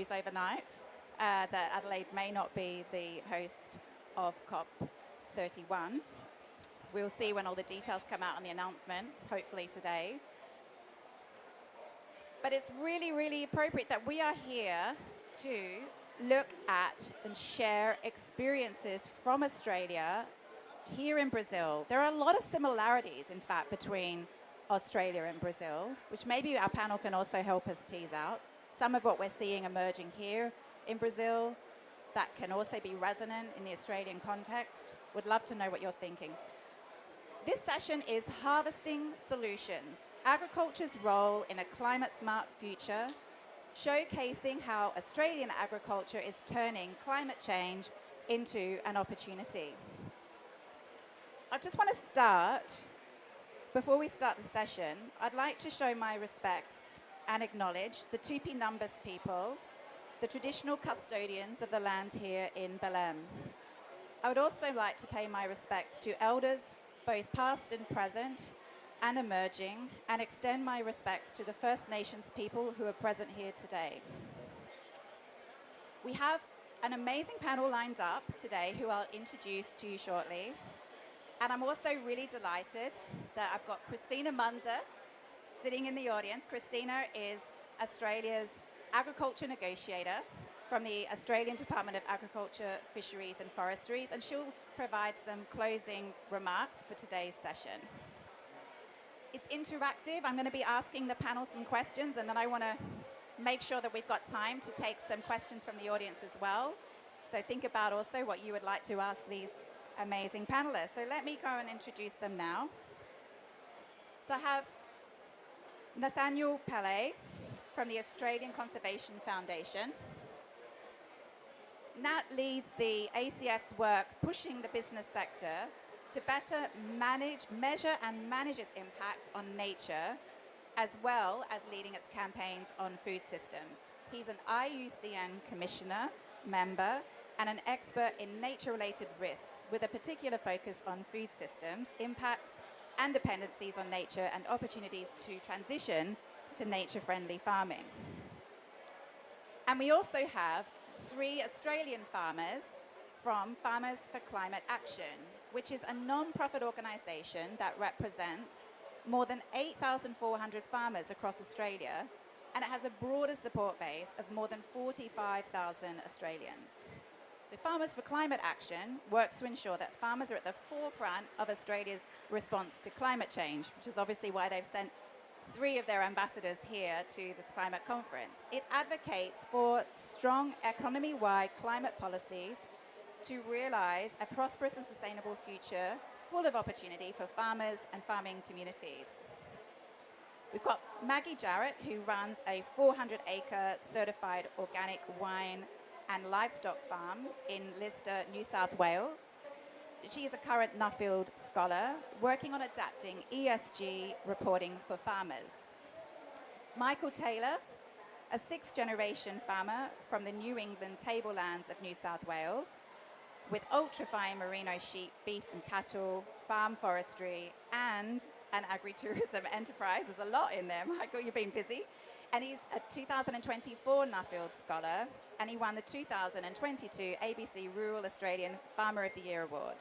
news overnight that Adelaide may not be the host of COP31. We'll see when all the details come out on the announcement, hopefully today. But it's really, really appropriate that we are here to look at and share experiences from Australia here in Brazil. There are a lot of similarities, in fact, between Australia and Brazil, which maybe our panel can also help us tease out. Some of what we're seeing emerging here in Brazil that can also be resonant in the Australian context. Would love to know what you're thinking. This session is Harvesting Solutions, Agriculture's Role in a Climate-Smart Future, showcasing how Australian agriculture is turning climate change into an opportunity. I just want to start, before we start the session, I'd like to show my respects and acknowledge the Tupi Numbers people, the traditional custodians of the land here in Belém. I would also like to pay my respects to elders, both past and present, and emerging, and extend my respects to the First Nations people who are present here today. We have an amazing panel lined up today who I'll introduce to you shortly. And I'm also really delighted that I've got Christina Munzer sitting in the audience. Christina is Australia's agriculture negotiator from the Australian Department of Agriculture, Fisheries and Forestries, and she'll provide some closing remarks for today's session. It's interactive. I'm going to be asking the panel some questions, and then I want to make sure that we've got time to take some questions from the audience as well. So think about also what you would like to ask these amazing panelists. So let me go and introduce them now. So I have Nathaniel Pele from the Australian Conservation Foundation. Nat leads the ACF's work pushing the business sector to better measure and manage its impact on nature, as well as leading its campaigns on food systems. He's an IUCN commissioner, member, and an expert in nature-related risks, with a particular focus on food systems, impacts and dependencies on nature, and opportunities to transition to nature-friendly farming. And we also have 3 Australian farmers from Farmers for Climate Action, which is a non-profit organisation that represents more than 8,400 farmers across Australia, and it has a broader support base of more than 45,000 Australians. So Farmers for Climate Action works to ensure that farmers are at the forefront of Australia's response to climate change, which is obviously why they've sent 3 of their ambassadors here to this climate conference. It advocates for strong economy-wide climate policies to realise a prosperous and sustainable future full of opportunity for farmers and farming communities. We've got Maggie Jarrett, who runs a 400-acre certified organic wine and livestock farm in Lister, New South Wales. She is a current Nuffield scholar working on adapting ESG reporting for farmers. Michael Taylor, a 6th-generation farmer from the New England tablelands of New South Wales, with ultra-fine merino sheep, beef and cattle, farm forestry, and an agritourism enterprise. There's a lot in there, Michael, you've been busy. And he's a 2024 Nuffield scholar, and he won the 2022 ABC Rural Australian Farmer of the Year Award.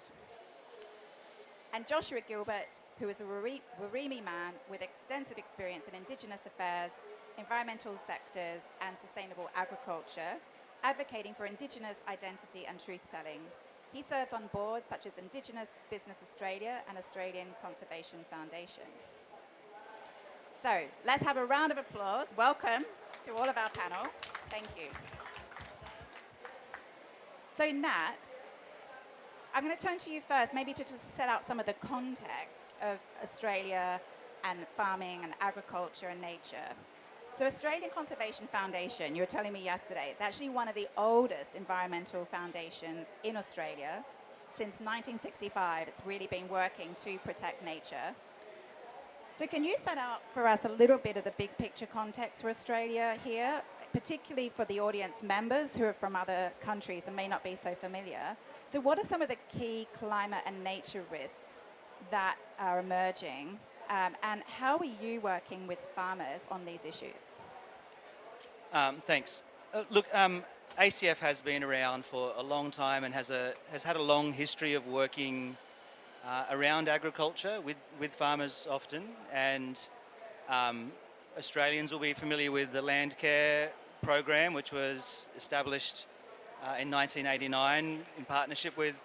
And Joshua Gilbert, who is a Warimi man with extensive experience in Indigenous affairs, environmental sectors, and sustainable agriculture, advocating for Indigenous identity and truth-telling. He serves on boards such as Indigenous Business Australia and Australian Conservation Foundation. So let's have a round of applause. Welcome to all of our panel. Thank you. So Nat, I'm going to turn to you first, maybe to just set out some of the context of Australia and farming and agriculture and nature. So Australian Conservation Foundation, you were telling me yesterday, it's actually one of the oldest environmental foundations in Australia. Since 1965, it's really been working to protect nature. So can you set out for us a little bit of the big picture context for Australia here, particularly for the audience members who are from other countries and may not be so familiar? So what are some of the key climate and nature risks that are emerging, and how are you working with farmers on these issues? Thanks. Look, ACF has been around for a long time and has had a long history of working around agriculture with farmers often, and Australians will be familiar with the Land Care program, which was established in 1989 in partnership with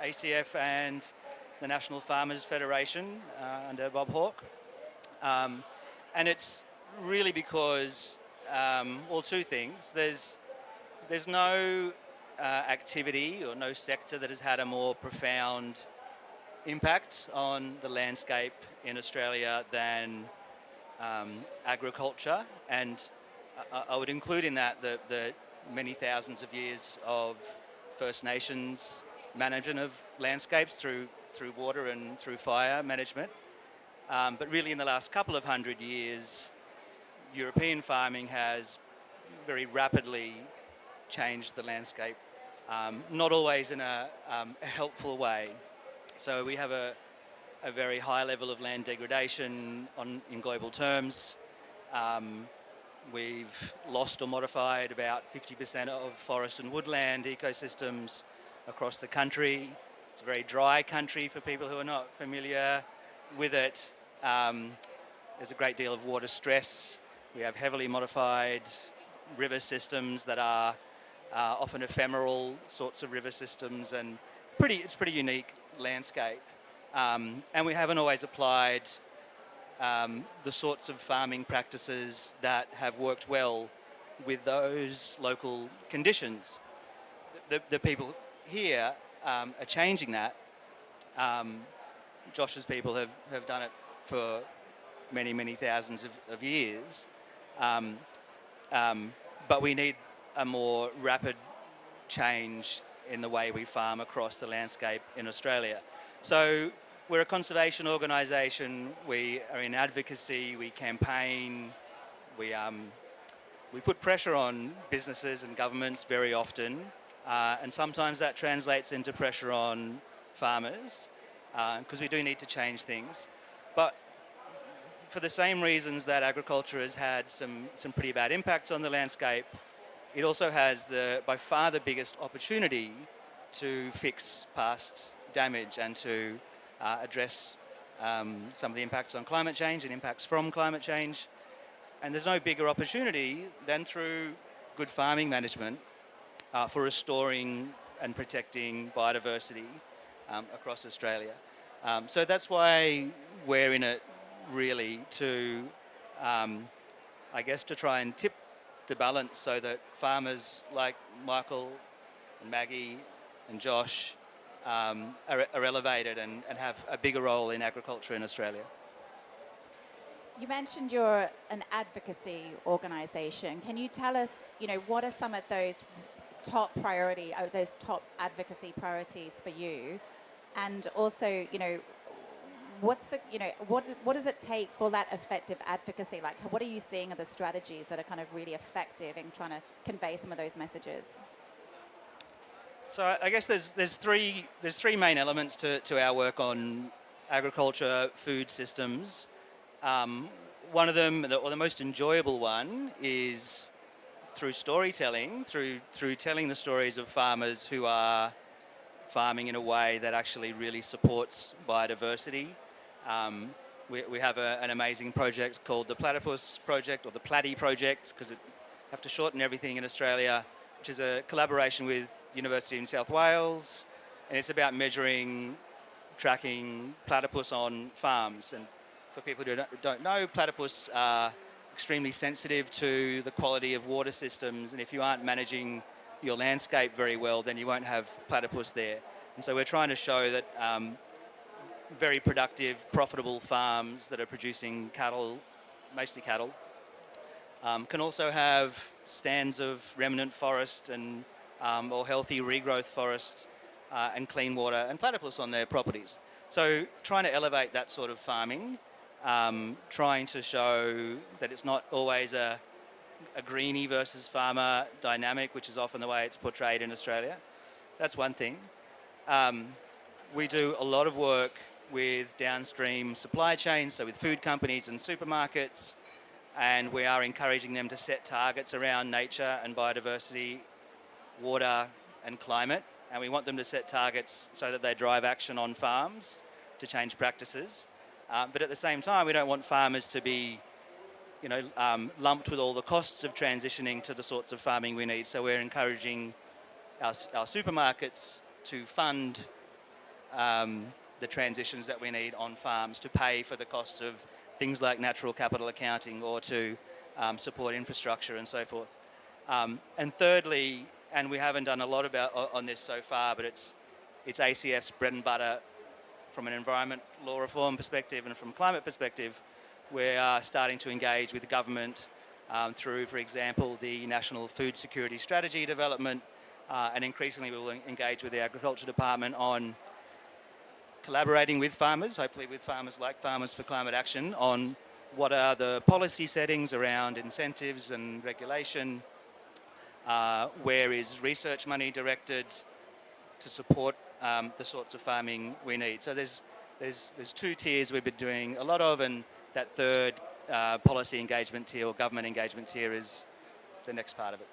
ACF and the National Farmers Federation under Bob Hawke. And it's really because, well, two things. There's no activity or no sector that has had a more profound impact on the landscape in Australia than agriculture, and I would include in that the many thousands of years of First Nations management of landscapes through water and through fire management. But really in the last couple of 100 years, European farming has very rapidly changed the landscape, not always in a helpful way. So we have a very high level of land degradation in global terms. We've lost or modified about 50% of forest and woodland ecosystems across the country. It's a very dry country for people who are not familiar with it. There's a great deal of water stress. We have heavily modified river systems that are often ephemeral sorts of river systems, and it's pretty unique landscape. And we haven't always applied the sorts of farming practices that have worked well with those local conditions. The people here are changing that. Josh's people have done it for many, many thousands of years. But we need a more rapid change in the way we farm across the landscape in Australia. So we're a conservation organisation. We are in advocacy. We campaign. We put pressure on businesses and governments very often, and sometimes that translates into pressure on farmers, because we do need to change things. But for the same reasons that agriculture has had some pretty bad impacts on the landscape, it also has by far the biggest opportunity to fix past damage and to address some of the impacts on climate change and impacts from climate change. And there's no bigger opportunity than through good farming management for restoring and protecting biodiversity across Australia. So that's why we're in it, really, to, I guess, to try and tip the balance so that farmers like Michael and Maggie and Josh are elevated and have a bigger role in agriculture in Australia. You mentioned you're an advocacy organisation. Can you tell us, what are some of those top advocacy priorities for you? And also, what's the, what does it take for that effective advocacy? Like, what are you seeing are the strategies that are kind of really effective in trying to convey some of those messages? So I guess there's three main elements to our work on agriculture, food systems. One of them, or the most enjoyable one, is through storytelling, through telling the stories of farmers who are farming in a way that actually really supports biodiversity. We have an amazing project called the Platypus Project, or the Platy Project, because we have to shorten everything in Australia, which is a collaboration with the University of New South Wales, and it's about measuring, tracking platypus on farms. And for people who don't know, platypus are extremely sensitive to the quality of water systems, and if you aren't managing your landscape very well, then you won't have platypus there. And so we're trying to show that very productive, profitable farms that are producing cattle, mostly cattle, can also have stands of remnant forest and or healthy regrowth forest and clean water and platypus on their properties. So trying to elevate that sort of farming, trying to show that it's not always a greenie versus farmer dynamic, which is often the way it's portrayed in Australia. That's one thing. We do a lot of work with downstream supply chains, so with food companies and supermarkets, and we are encouraging them to set targets around nature and biodiversity, water and climate, and we want them to set targets so that they drive action on farms to change practices. But at the same time, we don't want farmers to be lumped with all the costs of transitioning to the sorts of farming we need. So we're encouraging our supermarkets to fund the transitions that we need on farms, to pay for the costs of things like natural capital accounting, or to support infrastructure and so forth. And thirdly, and we haven't done a lot on this so far, but it's ACF's bread and butter from an environment law reform perspective and from a climate perspective. We are starting to engage with the government through, for example, the National Food Security Strategy development, and increasingly we will engage with the Agriculture Department on collaborating with farmers, hopefully with farmers like Farmers for Climate Action, on what are the policy settings around incentives and regulation, where is research money directed to support the sorts of farming we need. So there's two tiers we've been doing a lot of, and that third policy engagement tier or government engagement tier is the next part of it.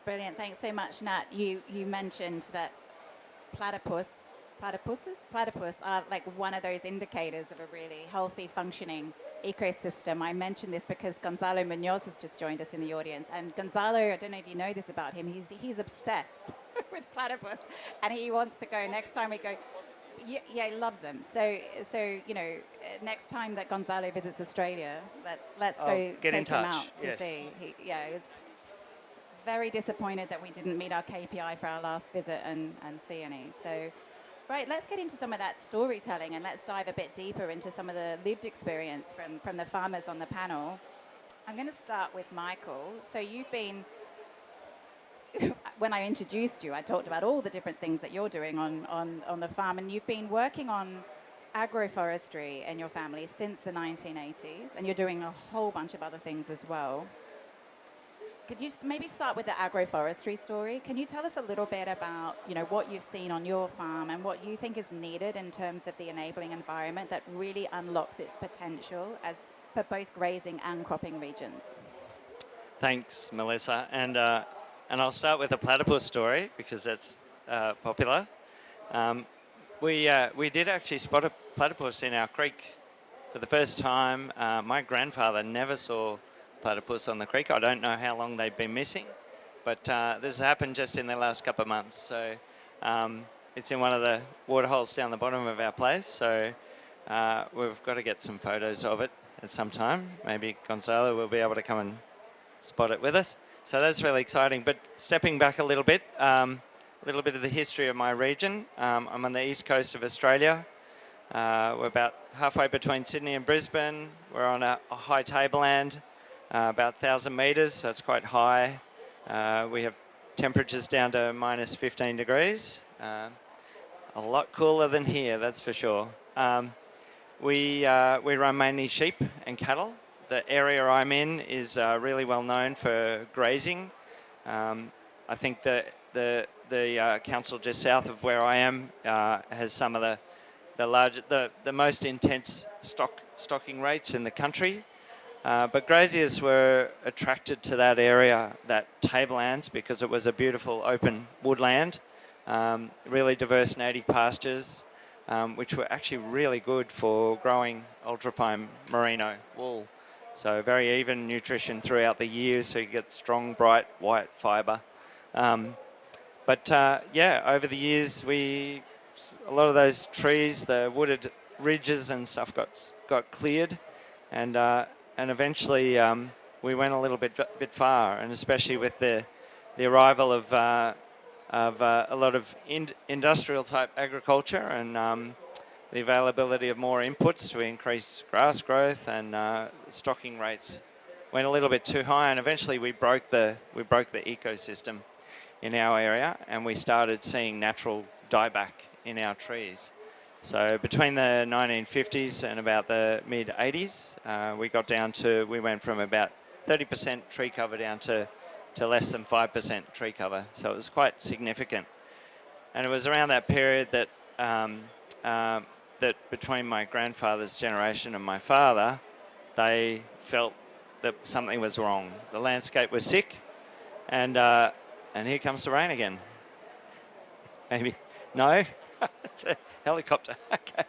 Brilliant. Thanks so much, Nat. You mentioned that platypus are like one of those indicators of a really healthy, functioning ecosystem. I mentioned this because Gonzalo Munoz has just joined us in the audience, and Gonzalo, I don't know if you know this about him, he's obsessed with platypus, and he wants to go next time we go. Yeah, he loves them. So next time that Gonzalo visits Australia, let's go get in take him touch. out to see. He was very disappointed that we didn't meet our KPI for our last visit and see any. So, right, let's get into some of that storytelling, and let's dive a bit deeper into some of the lived experience from the farmers on the panel. I'm going to start with Michael. So you've been, when I introduced you, I talked about all the different things that you're doing on the farm, and you've been working on agroforestry in your family since the 1980s, and you're doing a whole bunch of other things as well. Could you maybe start with the agroforestry story? Can you tell us a little bit about, what you've seen on your farm and what you think is needed in terms of the enabling environment that really unlocks its potential for both grazing and cropping regions? Thanks, Melissa. And I'll start with the platypus story because that's popular. We did actually spot a platypus in our creek for the first time. My grandfather never saw platypus on the creek. I don't know how long they've been missing, but this happened just in the last couple of months. So it's in one of the waterholes down the bottom of our place. So we've got to get some photos of it at some time. Maybe Gonzalo will be able to come and spot it with us. So that's really exciting. But stepping back a little bit of the history of my region. I'm on the east coast of Australia. We're about halfway between Sydney and Brisbane. We're on a high tableland. About 1,000 metres, so it's quite high. We have temperatures down to minus 15 degrees. A lot cooler than here, that's for sure. We run mainly sheep and cattle. The area I'm in is really well known for grazing. I think the council just south of where I am has some of the most intense stocking rates in the country. But graziers were attracted to that area, that tablelands, because it was a beautiful open woodland, really diverse native pastures, which were actually really good for growing ultra-fine merino wool. So very even nutrition throughout the year, so you get strong, bright, white fibre. But over the years, a lot of those trees, the wooded ridges and stuff got cleared, and eventually we went a little bit far, and especially with the arrival of a lot of industrial type agriculture and the availability of more inputs to increase grass growth, and stocking rates went a little bit too high, and eventually we broke the ecosystem in our area, and we started seeing natural dieback in our trees. So between the 1950s and about the mid-80s, we went from about 30% tree cover down to less than 5% tree cover. So it was quite significant. And it was around that period that that between my grandfather's generation and my father, they felt that something was wrong. The landscape was sick, and here comes the rain again. Maybe. No? It's a helicopter. Okay.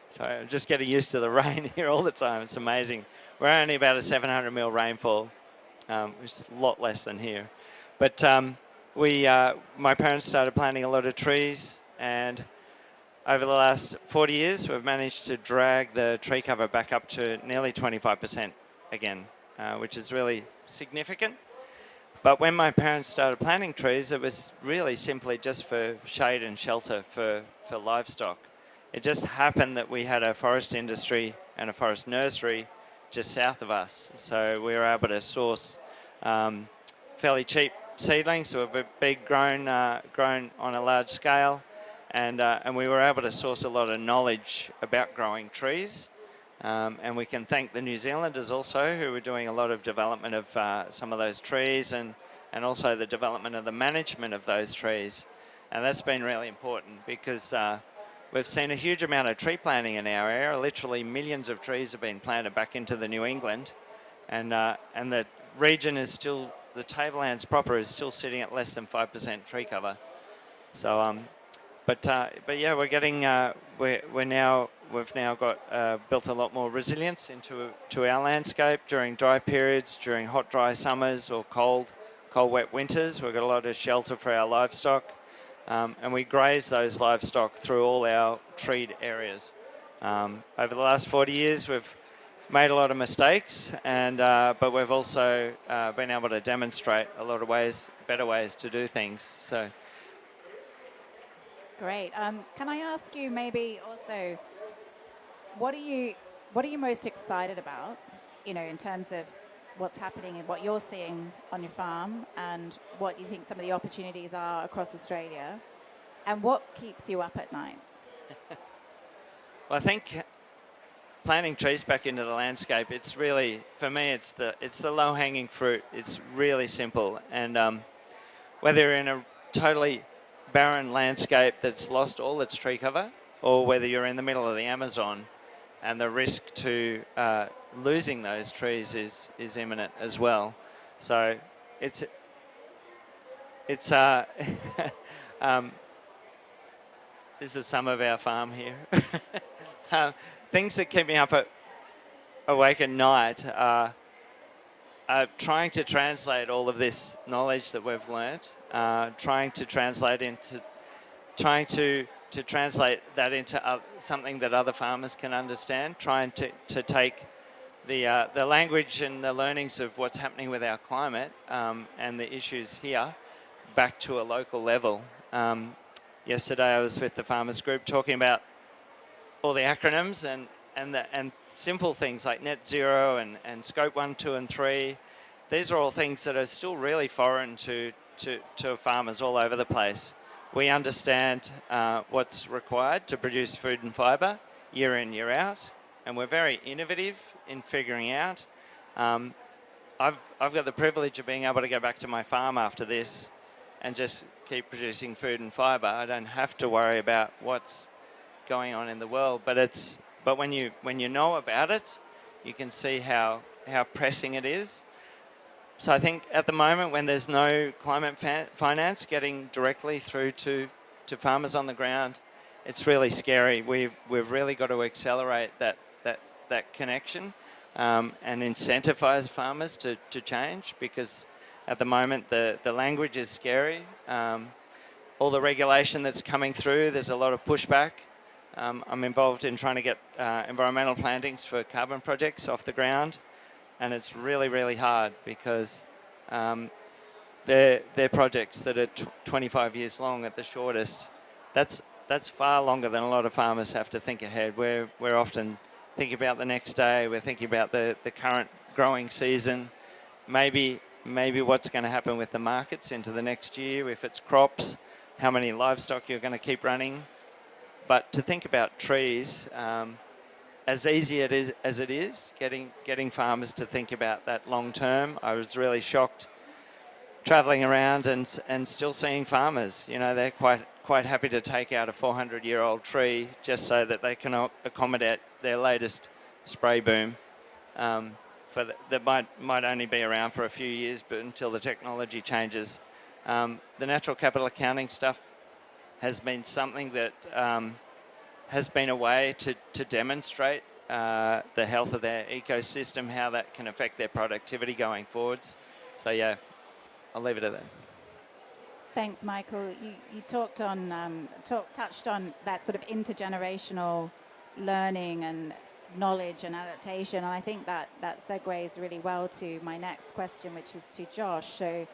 Sorry, I'm just getting used to the rain here all the time. It's amazing. We're only about a 700 mil rainfall, which is a lot less than here. But my parents started planting a lot of trees, and over the last 40 years, we've managed to drag the tree cover back up to nearly 25% again, which is really significant. But when my parents started planting trees, it was really simply just for shade and shelter for livestock. It just happened that we had a forest industry and a forest nursery just south of us. So we were able to source fairly cheap seedlings that were big, grown on a large scale. And we were able to source a lot of knowledge about growing trees. And we can thank the New Zealanders also, who were doing a lot of development of some of those trees, and also the development of the management of those trees. And that's been really important, because we've seen a huge amount of tree planting in our area. Literally millions of trees have been planted back into the New England. And the region is still, the tablelands proper is still sitting at less than 5% tree cover. So, but yeah, we're getting, we've now got built a lot more resilience into our landscape during dry periods, during hot, dry summers, or cold, wet winters. We've got a lot of shelter for our livestock, and we graze those livestock through all our treed areas. Over the last 40 years, we've made a lot of mistakes, and but we've also been able to demonstrate a lot of ways, better ways to do things. So. Great. Can I ask you maybe also, what are you most excited about, in terms of what's happening and what you're seeing on your farm, and what you think some of the opportunities are across Australia, and what keeps you up at night? Well, I think planting trees back into the landscape, it's really, for me, it's the low-hanging fruit. It's really simple, and whether you're in a totally barren landscape that's lost all its tree cover, or whether you're in the middle of the Amazon and the risk to losing those trees is imminent as well. So it's this is some of our farm here. Things that keep me awake at night are trying to translate all of this knowledge that we've learnt, trying to translate that into something that other farmers can understand, trying to take the language and the learnings of what's happening with our climate and the issues here back to a local level. Yesterday I was with the farmers group talking about all the acronyms and simple things like net zero and scope 1, 2 and 3. These are all things that are still really foreign to farmers all over the place. We understand what's required to produce food and fibre year in, year out, and we're very innovative in figuring out. I've got the privilege of being able to go back to my farm after this and just keep producing food and fibre. I don't have to worry about what's going on in the world, but when you know about it, you can see how pressing it is. So I think at the moment, when there's no climate finance getting directly through to farmers on the ground, it's really scary. We've really got to accelerate that connection and incentivise farmers to change, because at the moment the language is scary. All the regulation that's coming through, there's a lot of pushback. I'm involved in trying to get environmental plantings for carbon projects off the ground, and it's really, really hard, because they're projects that are 25 years long at the shortest. That's far longer than a lot of farmers have to think ahead. We're often thinking about the next day. We're thinking about the current growing season, maybe what's going to happen with the markets into the next year, if it's crops, how many livestock you're going to keep running. But to think about trees, as easy as it is, getting farmers to think about that long term. I was really shocked travelling around and still seeing farmers. They're quite happy to take out a 400-year-old tree just so that they can accommodate their latest spray boom that might only be around for a few years, but until the technology changes. The natural capital accounting stuff has been something that has been a way to demonstrate the health of their ecosystem, how that can affect their productivity going forwards. So yeah, I'll leave it at that. Thanks, Michael. You touched on that sort of intergenerational learning and knowledge and adaptation, and I think that segues really well to my next question, which is to Josh. So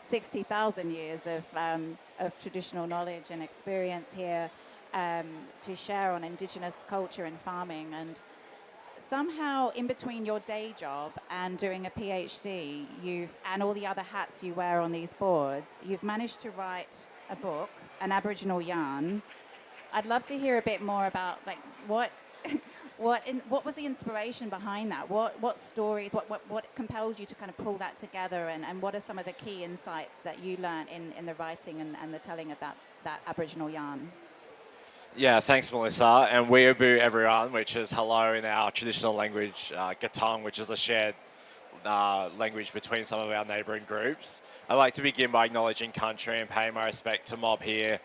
60,000 years of traditional knowledge and experience here to share on Indigenous culture and farming, and somehow in between your day job and doing a PhD, and all the other hats you wear on these boards, you've managed to write a book, an Aboriginal yarn. I'd love to hear a bit more about like what was the inspiration behind that? What stories, what compelled you to kind of pull that together, and what are some of the key insights that you learned in the writing and the telling of that Aboriginal yarn? Yeah, thanks, Melissa. And Weeaboo everyone, which is hello in our traditional language, Gatong, which is a shared language between some of our neighbouring groups. I'd like to begin by acknowledging country and paying my respect to mob here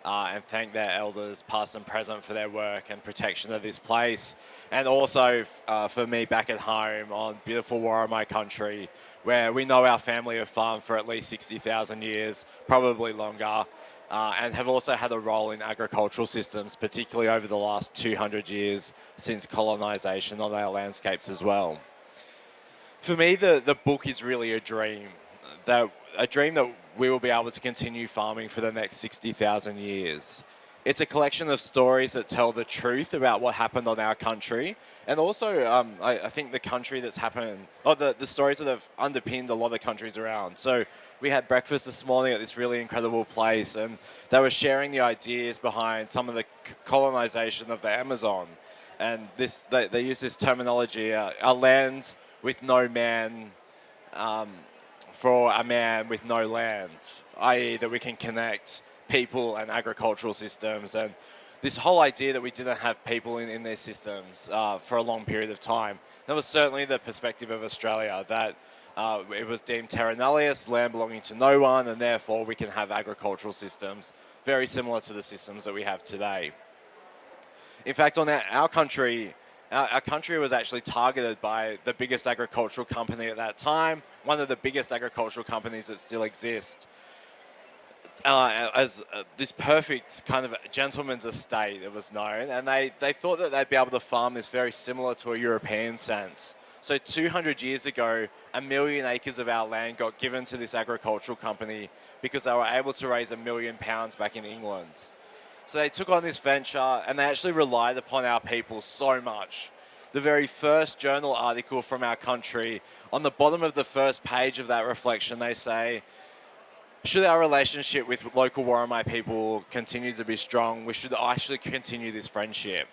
and thank their elders, past and present, for their work and protection of this place. And also for me back at home on beautiful Warramai country, where we know our family have farmed for at least 60,000 years, probably longer. And have also had a role in agricultural systems, particularly over the last 200 years since colonisation on our landscapes as well. For me, the book is really a dream that we will be able to continue farming for the next 60,000 years. It's a collection of stories that tell the truth about what happened on our country, and also I think the country that's happened, or the stories that have underpinned a lot of countries around. So we had breakfast this morning at this really incredible place, and they were sharing the ideas behind some of the colonization of the Amazon. And they use this terminology, a land with no man for a man with no land, i.e. that we can connect people and agricultural systems, and this whole idea that we didn't have people in their systems for a long period of time. That was certainly the perspective of Australia, that it was deemed terra nullius, land belonging to no one, and therefore we can have agricultural systems very similar to the systems that we have today. In fact, on our country was actually targeted by the biggest agricultural company at that time, one of the biggest agricultural companies that still exist. As this perfect kind of gentleman's estate, it was known, and they thought that they'd be able to farm this very similar to a European sense. So 200 years ago, 1 million acres of our land got given to this agricultural company because they were able to raise £1 million back in England. So they took on this venture, and they actually relied upon our people so much. The very first journal article from our country, on the bottom of the first page of that reflection, they say, should our relationship with local Warramai people continue to be strong, we should actually continue this friendship.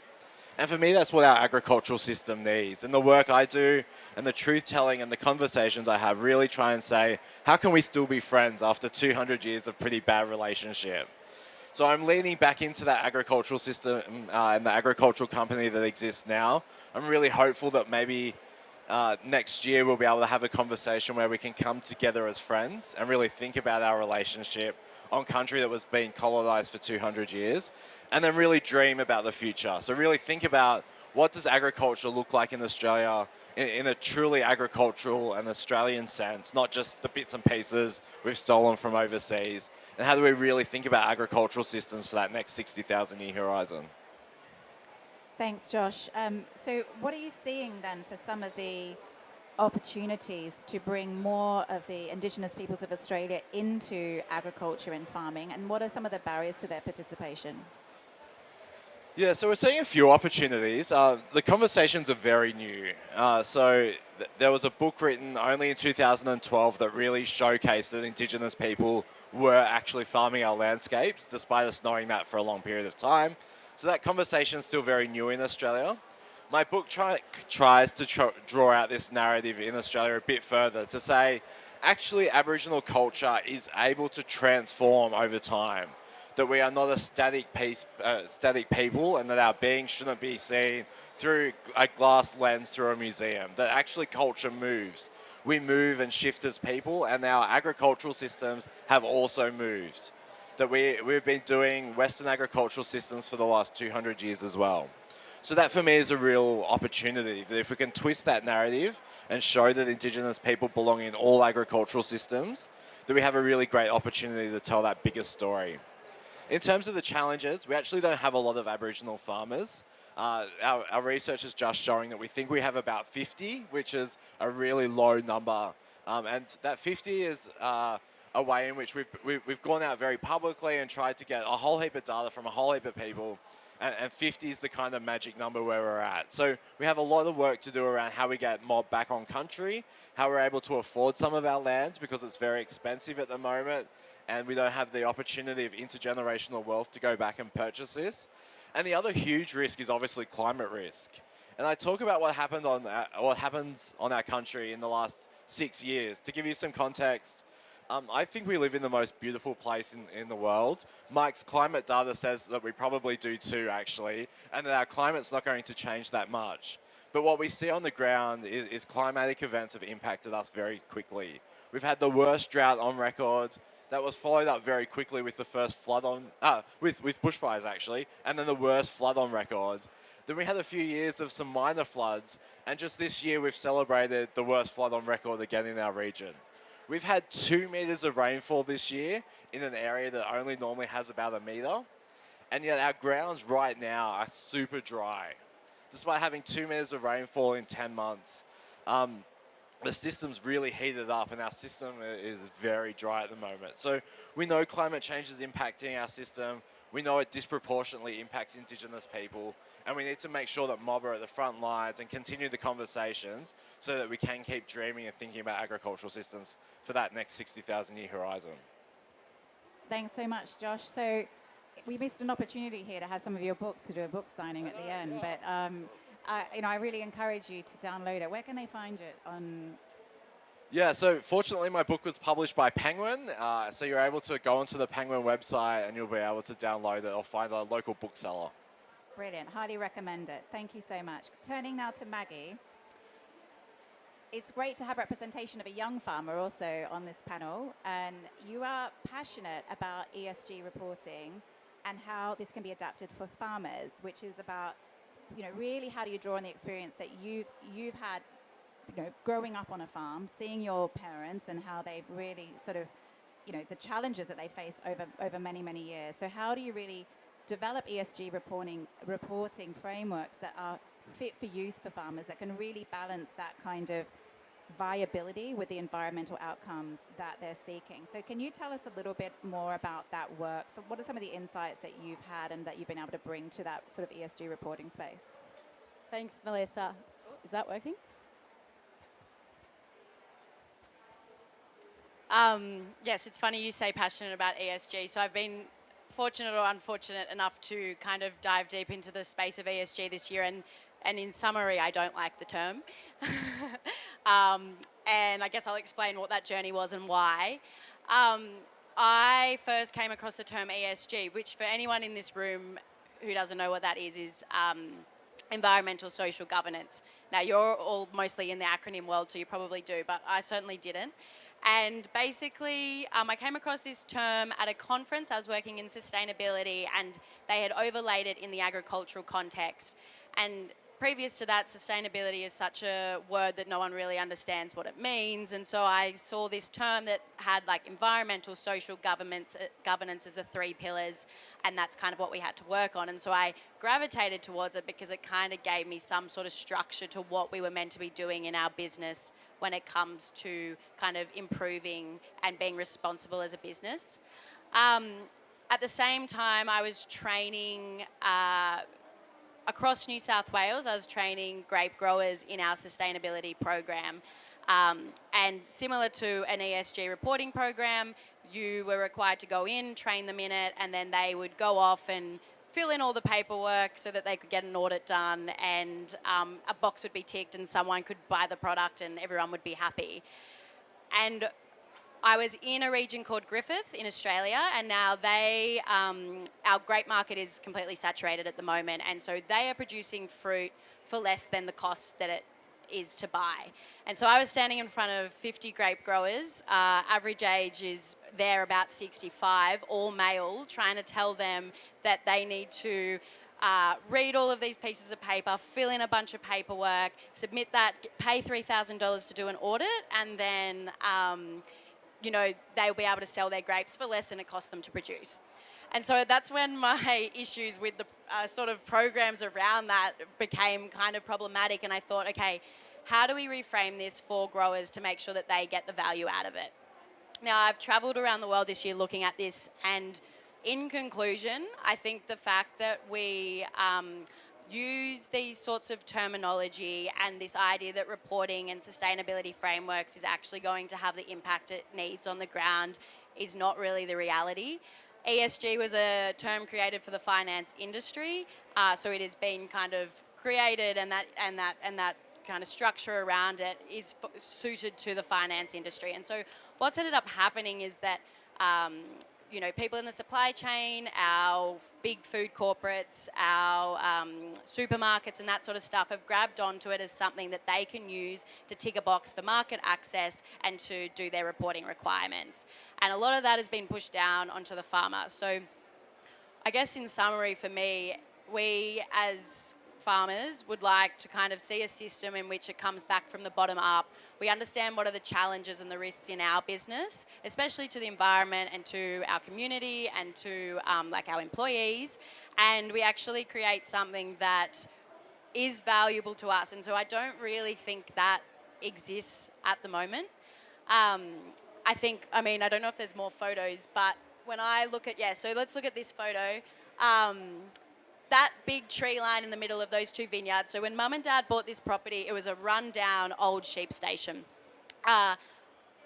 And for me, that's what our agricultural system needs. And the work I do and the truth-telling and the conversations I have really try and say, how can we still be friends after 200 years of pretty bad relationship? So I'm leaning back into that agricultural system and the agricultural company that exists now. I'm really hopeful that maybe next year we'll be able to have a conversation where we can come together as friends and really think about our relationship on country that was being colonised for 200 years, and then really dream about the future. So really think about, what does agriculture look like in Australia in a truly agricultural and Australian sense, not just the bits and pieces we've stolen from overseas, and how do we really think about agricultural systems for that next 60,000 year horizon? Thanks, Josh. So what are you seeing then for some of the opportunities to bring more of the Indigenous peoples of Australia into agriculture and farming, and what are some of the barriers to their participation? Yeah, so we're seeing a few opportunities. The conversations are very new. There was a book written only in 2012 that really showcased that Indigenous people were actually farming our landscapes, despite us knowing that for a long period of time. So that conversation is still very new in Australia. My book tries to draw out this narrative in Australia a bit further, to say, actually, Aboriginal culture is able to transform over time. that we are not a static people, and that our being shouldn't be seen through a glass lens through a museum. That actually culture moves. We move and shift as people, and our agricultural systems have also moved. That we've been doing Western agricultural systems for the last 200 years as well. So that for me is a real opportunity, that if we can twist that narrative and show that Indigenous people belong in all agricultural systems, that we have a really great opportunity to tell that bigger story. In terms of the challenges, we actually don't have a lot of Aboriginal farmers. Our research is just showing that we think we have about 50, which is a really low number. And that 50 is a way in which we've gone out very publicly and tried to get a whole heap of data from a whole heap of people. And 50 is the kind of magic number where we're at. So we have a lot of work to do around how we get mob back on country, how we're able to afford some of our lands because it's very expensive at the moment, and we don't have the opportunity of intergenerational wealth to go back and purchase this. And the other huge risk is obviously climate risk. And I talk about what happens on our country in the last 6 years. To give you some context, I think we live in the most beautiful place in the world. Mike's climate data says that we probably do too, actually, and that our climate's not going to change that much. But what we see on the ground is climatic events have impacted us very quickly. We've had the worst drought on record. That was followed up very quickly with the first flood with bushfires, actually, and then the worst flood on record. Then we had a few years of some minor floods, and just this year we've celebrated the worst flood on record again in our region. We've had 2 meters of rainfall this year in an area that only normally has about 1 meter. And yet our grounds right now are super dry. Despite having 2 meters of rainfall in 10 months, the system's really heated up and our system is very dry at the moment. So we know climate change is impacting our system. We know it disproportionately impacts Indigenous people. And we need to make sure that mob are at the front lines and continue the conversations so that we can keep dreaming and thinking about agricultural systems for that next 60,000 year horizon. Thanks so much, Josh. So we missed an opportunity here to have some of your books to do a book signing at the end, but I really encourage you to download it. Where can they find it on? Yeah, so fortunately my book was published by Penguin, so you're able to go onto the Penguin website and you'll be able to download it or find a local bookseller. Brilliant. Highly recommend it. Thank you so much. Turning now to Maggie. It's great to have representation of a young farmer also on this panel, and you are passionate about ESG reporting and how this can be adapted for farmers, which is about, really how do you draw on the experience that you've had, growing up on a farm, seeing your parents and how they've really sort of, the challenges that they faced over many, many years. So how do you really develop ESG reporting frameworks that are fit for use for farmers, that can really balance that kind of viability with the environmental outcomes that they're seeking? So can you tell us a little bit more about that work? So what are some of the insights that you've had and that you've been able to bring to that sort of ESG reporting space? Thanks, Melissa. Is that working? Yes, it's funny you say passionate about ESG. So I've been fortunate or unfortunate enough to kind of dive deep into the space of ESG this year, and in summary, I don't like the term. And I guess I'll explain what that journey was and why. I first came across the term ESG, which for anyone in this room who doesn't know what that is environmental social governance. Now, you're all mostly in the acronym world, so you probably do, but I certainly didn't. And basically, I came across this term at a conference. I was working in sustainability, and they had overlaid it in the agricultural context. And previous to that, sustainability is such a word that no one really understands what it means. And so I saw this term that had like environmental, social governance as the 3 pillars, and that's kind of what we had to work on. And so I gravitated towards it because it kind of gave me some sort of structure to what we were meant to be doing in our business when it comes to kind of improving and being responsible as a business. At the same time, I was training across New South Wales. I was training grape growers in our sustainability program. And similar to an ESG reporting program, you were required to go in, train them in it, and then they would go off and fill in all the paperwork so that they could get an audit done, and a box would be ticked and someone could buy the product and everyone would be happy. And I was in a region called Griffith in Australia, and now our grape market is completely saturated at the moment, and so they are producing fruit for less than the cost that it is to buy. And so I was standing in front of 50 grape growers, average age is there about 65, all male, trying to tell them that they need to read all of these pieces of paper, fill in a bunch of paperwork, submit that, pay $3,000 to do an audit, and then they'll be able to sell their grapes for less than it costs them to produce. And so that's when my issues with the sort of programs around that became kind of problematic. And I thought, okay, how do we reframe this for growers to make sure that they get the value out of it? Now, I've traveled around the world this year looking at this, and in conclusion, I think the fact that we use these sorts of terminology and this idea that reporting and sustainability frameworks is actually going to have the impact it needs on the ground is not really the reality. ESG was a term created for the finance industry, so it has been kind of created, and that kind of structure around it is suited to the finance industry. And so what's ended up happening is that people in the supply chain, our big food corporates, our supermarkets and that sort of stuff have grabbed onto it as something that they can use to tick a box for market access and to do their reporting requirements. And a lot of that has been pushed down onto the farmer. So I guess in summary for me, we as farmers would like to kind of see a system in which it comes back from the bottom up. We understand what are the challenges and the risks in our business, especially to the environment and to our community and to our employees, and we actually create something that is valuable to us. And so I don't really think that exists at the moment. I don't know if there's more photos, but when I look at, so let's look at this photo. That big tree line in the middle of those two vineyards. So when Mum and Dad bought this property, it was a run-down old sheep station.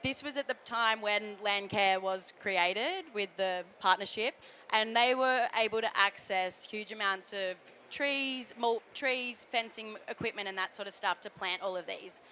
This was at the time when Landcare was created with the partnership, and they were able to access huge amounts of trees, fencing equipment and that sort of stuff to plant all of these.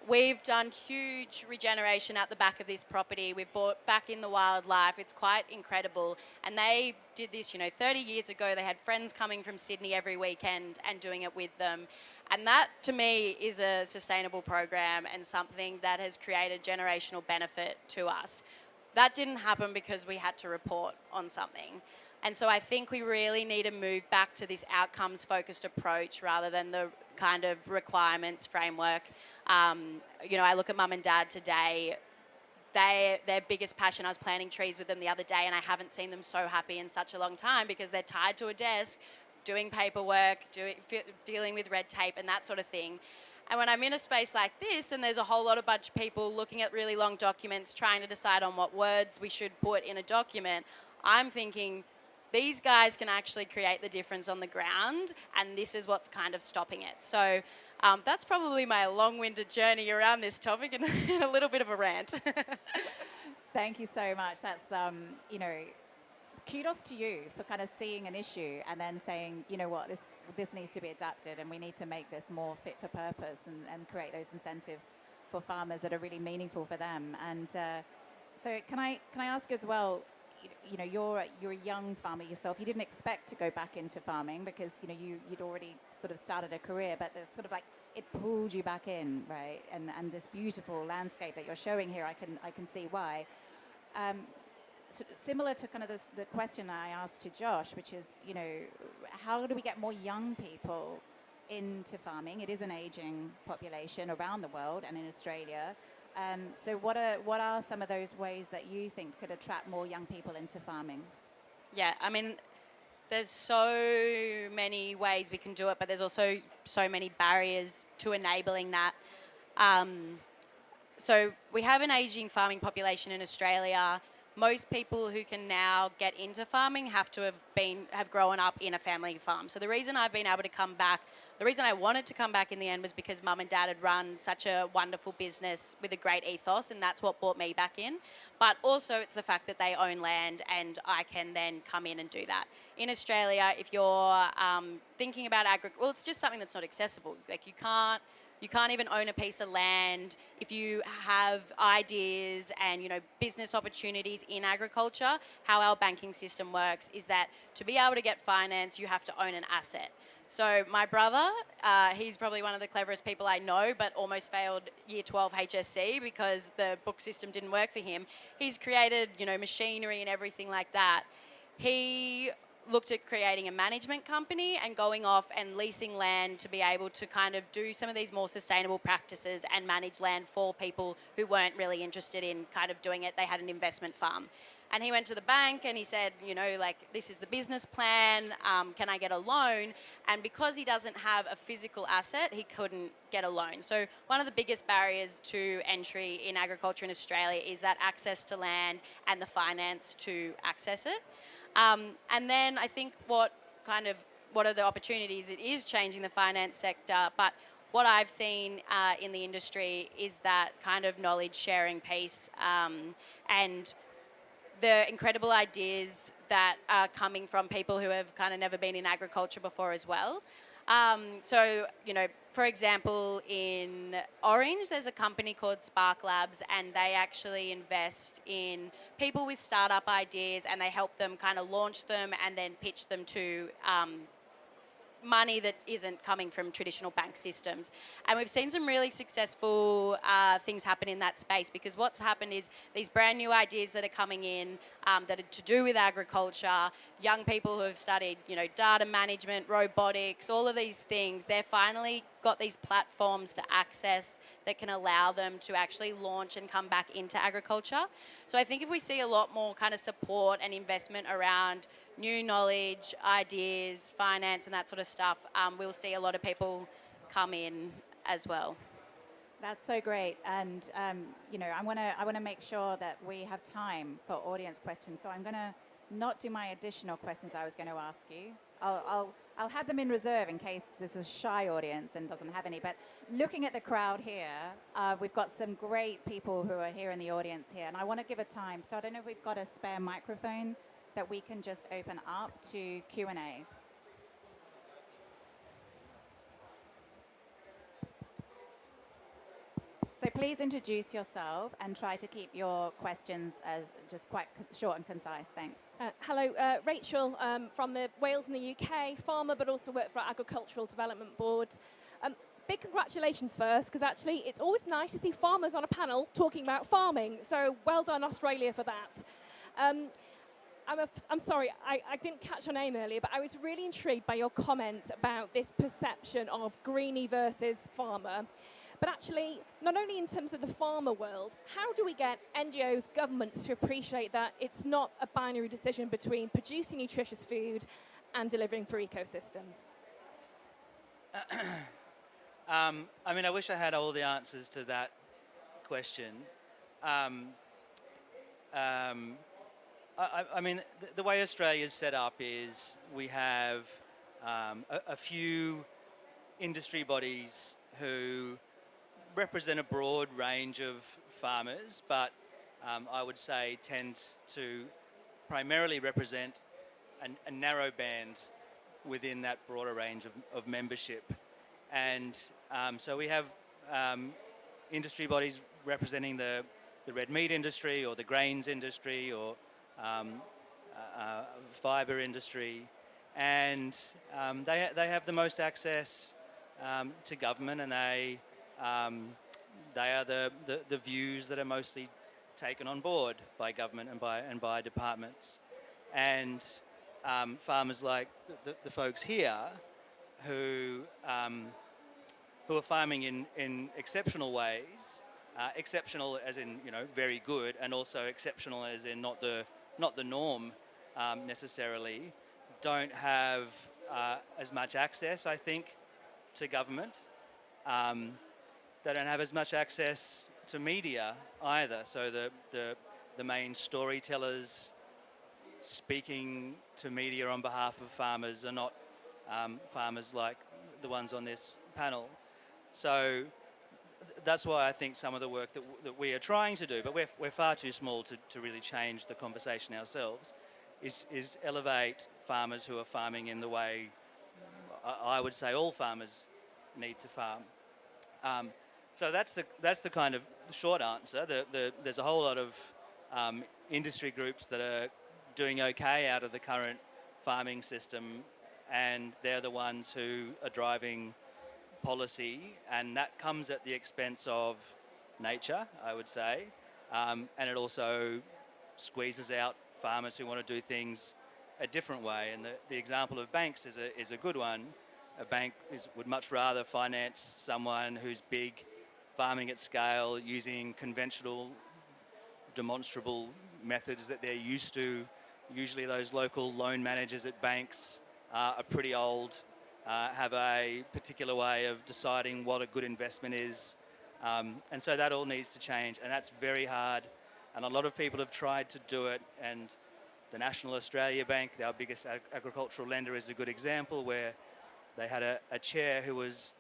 We've done huge regeneration at the back of this property. We've brought back in the wildlife. It's quite incredible. And they did this, 30 years ago. They had friends coming from Sydney every weekend and doing it with them. And that, to me, is a sustainable program and something that has created generational benefit to us. That didn't happen because we had to report on something. And so I think we really need to move back to this outcomes-focused approach rather than the kind of requirements framework. I look at Mum and Dad today. Their biggest passion, I was planting trees with them the other day, and I haven't seen them so happy in such a long time because they're tied to a desk, doing paperwork, dealing with red tape and that sort of thing. And when I'm in a space like this and there's a whole lot of bunch of people looking at really long documents, trying to decide on what words we should put in a document, I'm thinking, these guys can actually create the difference on the ground, and this is what's kind of stopping it. So that's probably my long-winded journey around this topic and a little bit of a rant. Thank you so much. That's, kudos to you for kind of seeing an issue and then saying, you know what, this needs to be adapted and we need to make this more fit for purpose and create those incentives for farmers that are really meaningful for them. And so can I ask you as well, you're a young farmer yourself. You didn't expect to go back into farming because you'd already sort of started a career, but there's sort of like it pulled you back in, right? And this beautiful landscape that you're showing here, I can see why. So similar to kind of the question I asked to Josh, which is how do we get more young people into farming? It is an aging population around the world and in Australia. So what are some of those ways that you think could attract more young people into farming? Yeah, there's so many ways we can do it, but there's also so many barriers to enabling that. So we have an aging farming population in Australia. Most people who can now get into farming have to have grown up in a family farm. So the reason I've been able to come back, the reason I wanted to come back in the end was because Mum and Dad had run such a wonderful business with a great ethos, and that's what brought me back in. But also it's the fact that they own land and I can then come in and do that. In Australia, if you're thinking about it's just something that's not accessible. Like you can't You can't even own a piece of land if you have ideas and, you know, business opportunities in agriculture. How our banking system works is that to be able to get finance, you have to own an asset. So my brother, he's probably one of the cleverest people I know, but almost failed year 12 HSC because the book system didn't work for him. He's created, you know, machinery and everything like that. He looked at creating a management company and going off and leasing land to be able to kind of do some of these more sustainable practices and manage land for people who weren't really interested in kind of doing it. They had an investment farm. And he went to the bank and he said, you know, like, this is the business plan, can I get a loan? And because he doesn't have a physical asset, he couldn't get a loan. So one of the biggest barriers to entry in agriculture in Australia is that access to land and the finance to access it. And then I think what are the opportunities? It is changing the finance sector, but what I've seen in the industry is that kind of knowledge sharing piece and the incredible ideas that are coming from people who have kind of never been in agriculture before as well. So, you know, for example, in Orange, there's a company called Spark Labs, and they actually invest in people with startup ideas, and they help them kind of launch them and then pitch them to money that isn't coming from traditional bank systems. And we've seen some really successful things happen in that space, because what's happened is these brand new ideas that are coming in that are to do with agriculture, young people who have studied, you know, data management, robotics, all of these things, they're finally got these platforms to access that can allow them to actually launch and come back into agriculture. So I think if we see a lot more kind of support and investment around new knowledge, ideas, finance, and that sort of stuff, we'll see a lot of people come in as well. That's so great, and you know, I want to make sure that we have time for audience questions. So I'm going to not do my additional questions I was going to ask you. I'll have them in reserve in case this is a shy audience and doesn't have any. But looking at the crowd here, we've got some great people who are here in the audience here, and I want to give a time. So I don't know if we've got a spare microphone that we can just open up to Q&A. So please introduce yourself and try to keep your questions as just quite short and concise. Thanks. Hello, Rachel from Wales in the UK, farmer, but also work for our Agricultural Development Board. Big congratulations first, because actually it's always nice to see farmers on a panel talking about farming. So well done, Australia, for that. I'm sorry, I didn't catch your name earlier, but I was really intrigued by your comment about this perception of greenie versus farmer. But actually, not only in terms of the farmer world, how do we get NGOs, governments to appreciate that it's not a binary decision between producing nutritious food and delivering for ecosystems? I mean, I wish I had all the answers to that question. I mean, the way Australia is set up is we have a few industry bodies who represent a broad range of farmers, but I would say tend to primarily represent a narrow band within that broader range of membership. And so we have industry bodies representing the red meat industry or the grains industry or fibre industry, and they have the most access to government, and they are the views that are mostly taken on board by government and by departments. And farmers like the folks here who are farming in exceptional ways, exceptional as in, you know, very good, and also exceptional as in not the norm necessarily, don't have as much access, I think, to government. They don't have as much access to media either. So the main storytellers speaking to media on behalf of farmers are not farmers like the ones on this panel. So that's why I think some of the work that we are trying to do, but we're far too small to really change the conversation ourselves, is elevate farmers who are farming in the way I would say all farmers need to farm. So that's the kind of short answer. There's a whole lot of industry groups that are doing okay out of the current farming system, and they're the ones who are driving policy, and that comes at the expense of nature, I would say, and it also squeezes out farmers who want to do things a different way. And the example of banks is a good one. A bank would much rather finance someone who's big, farming at scale, using conventional, demonstrable methods that they're used to. Usually those local loan managers at banks are pretty old, have a particular way of deciding what a good investment is. And so that all needs to change, and that's very hard. And a lot of people have tried to do it, and the National Australia Bank, our biggest agricultural lender, is a good example, where they had a chair who was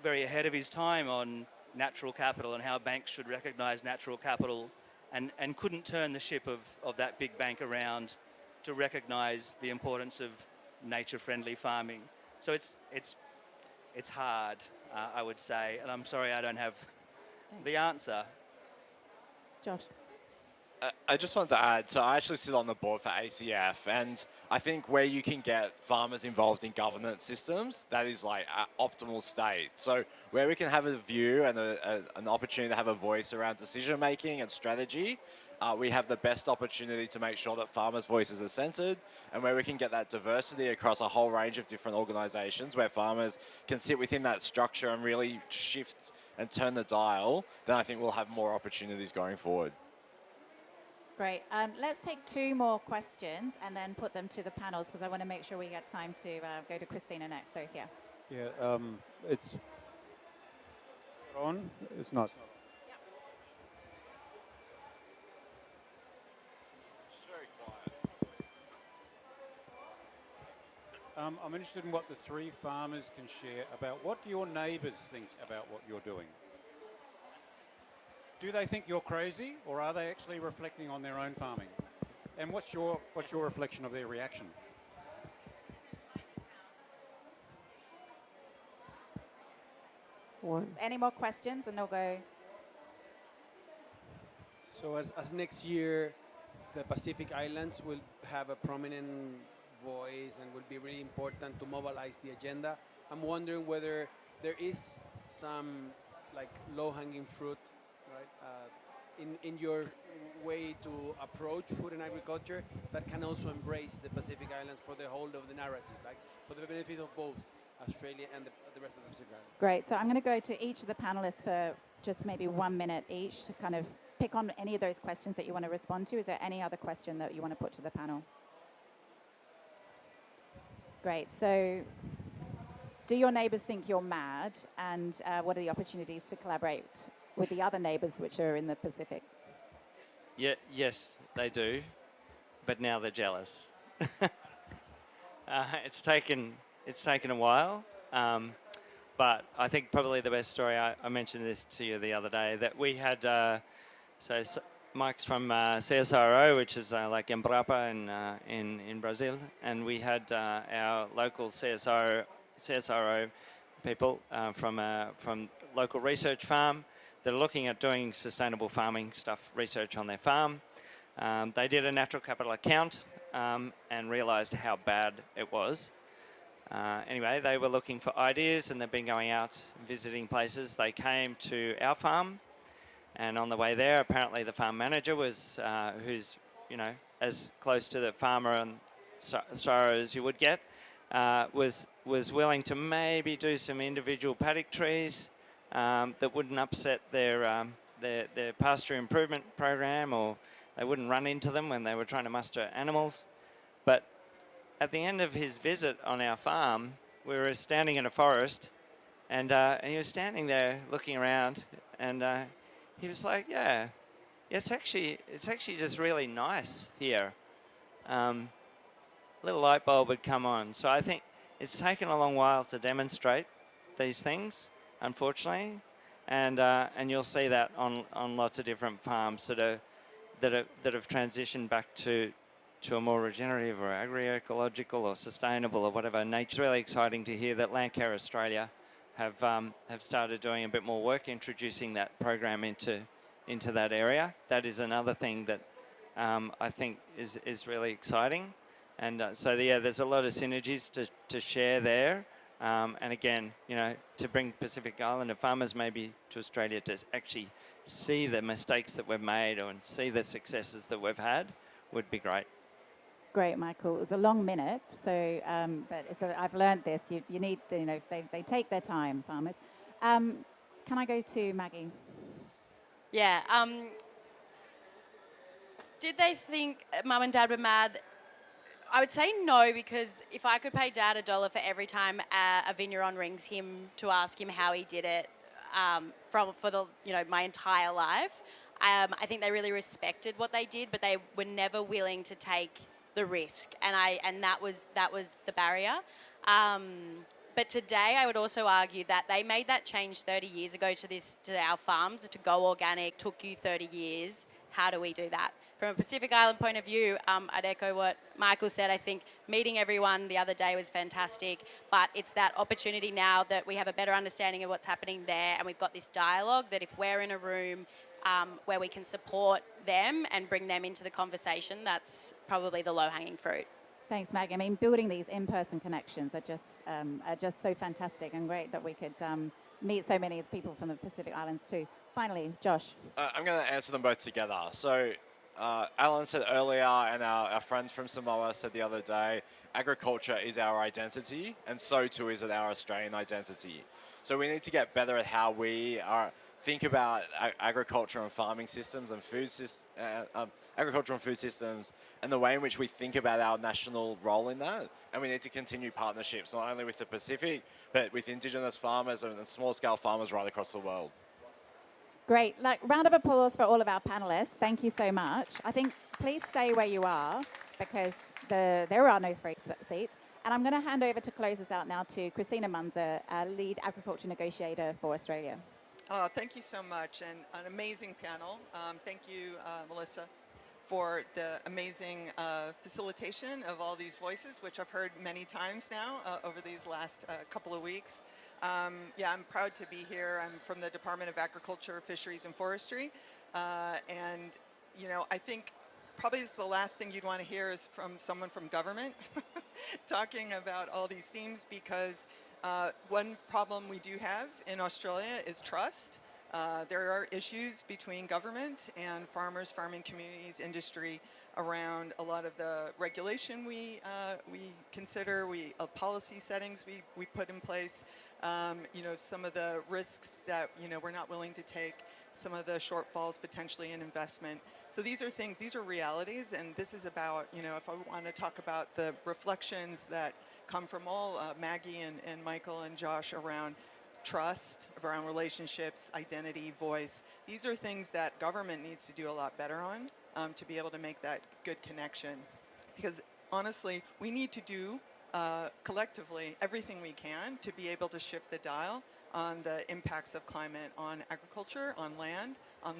very ahead of his time on natural capital and how banks should recognise natural capital, and couldn't turn the ship of that big bank around to recognise the importance of nature-friendly farming. So it's hard, I would say, and I'm sorry I don't have the answer. Josh. I just wanted to add, so I actually sit on the board for ACF, and I think where you can get farmers involved in governance systems, that is like an optimal state. So where we can have a view and an opportunity to have a voice around decision making and strategy, we have the best opportunity to make sure that farmers' voices are centered, and where we can get that diversity across a whole range of different organizations where farmers can sit within that structure and really shift and turn the dial, then I think we'll have more opportunities going forward. Great. Let's take 2 more questions and then put them to the panels, because I want to make sure we get time to go to Christina next. So, yeah. Yeah, it's on. It's not. It's very quiet. I'm interested in what the 3 farmers can share about what your neighbours think about what you're doing. Do they think you're crazy, or are they actually reflecting on their own farming? And what's your reflection of their reaction? Any more questions, and they'll go. So as next year, the Pacific Islands will have a prominent voice and will be really important to mobilize the agenda. I'm wondering whether there is some like low-hanging fruit, right, in your way to approach food and agriculture that can also embrace the Pacific Islands for the whole of the narrative, like for the benefit of both Australia and the rest of the Pacific Islands. Great. So I'm going to go to each of the panelists for just maybe 1 minute each to kind of pick on any of those questions that you want to respond to. Is there any other question that you want to put to the panel? Great. So do your neighbours think you're mad? And what are the opportunities to collaborate with the other neighbours which are in the Pacific? Yeah, yes, they do, but now they're jealous. It's taken a while, but I think probably the best story, I mentioned this to you the other day, that we had, so Mike's from CSRO, which is like Embrapa in Brazil, and we had our local CSRO people from local research farm that are looking at doing sustainable farming stuff, research on their farm. They did a natural capital account and realised how bad it was. Anyway, they were looking for ideas, and they've been going out visiting places. They came to our farm, and on the way there, apparently the farm manager was, who's, you know, as close to the farmer and sorrow as you would get, was willing to maybe do some individual paddock trees that wouldn't upset their pasture improvement program, or they wouldn't run into them when they were trying to muster animals. But at the end of his visit on our farm, we were standing in a forest, and he was standing there looking around, and he was like, "Yeah, it's actually just really nice here." Little light bulb would come on. So I think it's taken a long while to demonstrate these things, unfortunately, and you'll see that on lots of different farms that have transitioned back to a more regenerative or agroecological or sustainable or whatever nature. It's really exciting to hear that Landcare Australia have started doing a bit more work introducing that program into that area. That is another thing that I think is really exciting. And so yeah, there's a lot of synergies to share there. And again, you know, to bring Pacific Islander farmers maybe to Australia to actually see the mistakes that we've made and see the successes that we've had would be great. Great, Michael. It was a long minute, so but I've learned this. You need, you know, they take their time, farmers. Can I go to Maggie? Yeah. Did they think Mum and Dad were mad? I would say no, because if I could pay Dad $1 for every time a vigneron rings him to ask him how he did it, for the, you know, my entire life, I think they really respected what they did, but they were never willing to take the risk, and that was the barrier. But today, I would also argue that they made that change 30 years ago to our farms to go organic. Took you 30 years. How do we do that? From a Pacific Island point of view, I'd echo what Michael said. I think meeting everyone the other day was fantastic, but it's that opportunity now that we have a better understanding of what's happening there, and we've got this dialogue that if we're in a room where we can support them and bring them into the conversation, that's probably the low-hanging fruit. Thanks, Maggie. I mean, building these in-person connections are just so fantastic and great that we could meet so many people from the Pacific Islands too. Finally, Josh. I'm going to answer them both together. So Alan said earlier, and our friends from Samoa said the other day, agriculture is our identity, and so too is it our Australian identity. So we need to get better at how we think about agriculture and farming systems and agriculture and food systems, and the way in which we think about our national role in that. And we need to continue partnerships, not only with the Pacific, but with Indigenous farmers and small-scale farmers right across the world. Great. Round of applause for all of our panelists. Thank you so much. I think please stay where you are, because there are no free seats. And I'm going to hand over to close us out now to Christina Munzer, lead agriculture negotiator for Australia. Thank you so much, and an amazing panel. Thank you, Melissa, for the amazing facilitation of all these voices, which I've heard many times now over these last couple of weeks. Yeah, I'm proud to be here. I'm from the Department of Agriculture, Fisheries, and Forestry, and you know, I think probably is the last thing you'd want to hear is from someone from government talking about all these themes, because one problem we do have in Australia is trust. There are issues between government and farmers, farming communities, industry around a lot of the regulation we consider, policy settings we put in place. You know, some of the risks that, you know, we're not willing to take, some of the shortfalls potentially in investment. So these are things, these are realities, and this is about, you know, if I want to talk about the reflections that come from all Maggie and Michael and Josh around trust, around relationships, identity, voice. These are things that government needs to do a lot better on to be able to make that good connection. Because honestly, we need to do collectively everything we can to be able to shift the dial on the impacts of climate on agriculture, on land, on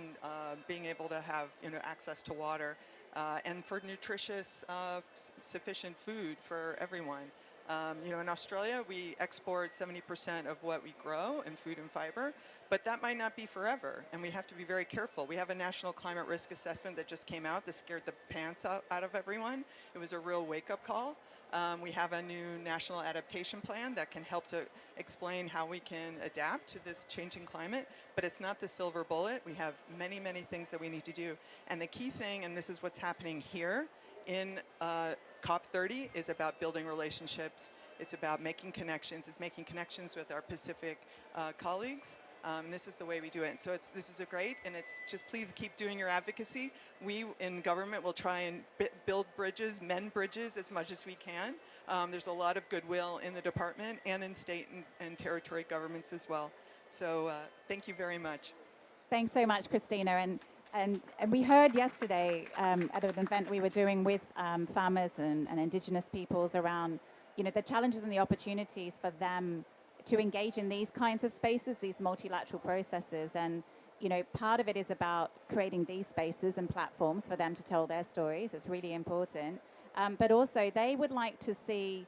being able to have, you know, access to water, and for nutritious, sufficient food for everyone. You know, in Australia, we export 70% of what we grow in food and fiber, but that might not be forever, and we have to be very careful. We have a national climate risk assessment that just came out that scared the pants out of everyone. It was a real wake-up call. We have a new national adaptation plan that can help to explain how we can adapt to this changing climate, but it's not the silver bullet. We have many, many things that we need to do. And the key thing, and this is what's happening here in COP30, is about building relationships. It's about making connections. It's making connections with our Pacific colleagues. This is the way we do it. And so this is a great, and it's just please keep doing your advocacy. We in government will try and build bridges, mend bridges as much as we can. There's a lot of goodwill in the department and in state and territory governments as well. So thank you very much. Thanks so much, Christina. And we heard yesterday at an event we were doing with farmers and Indigenous peoples around, you know, the challenges and the opportunities for them to engage in these kinds of spaces, these multilateral processes. And, you know, part of it is about creating these spaces and platforms for them to tell their stories. It's really important. But also they would like to see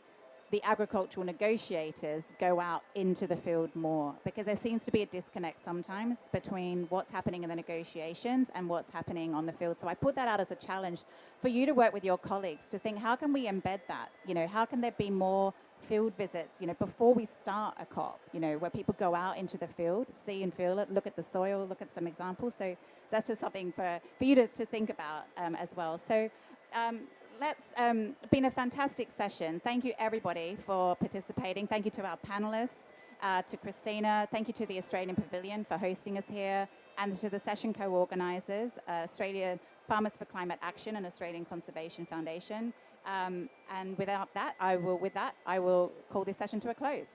the agricultural negotiators go out into the field more, because there seems to be a disconnect sometimes between what's happening in the negotiations and what's happening on the field. So I put that out as a challenge for you to work with your colleagues to think, how can we embed that? How can there be more field visits, before we start a COP, where people go out into the field, see and feel it, look at the soil, look at some examples. So that's just something for you to think about as well. So been a fantastic session. Thank you everybody for participating. Thank you to our panelists, to Christina. Thank you to the Australian Pavilion for hosting us here, and to the session co-organisers, Australian Farmers for Climate Action and Australian Conservation Foundation. And with that, I will call this session to a close.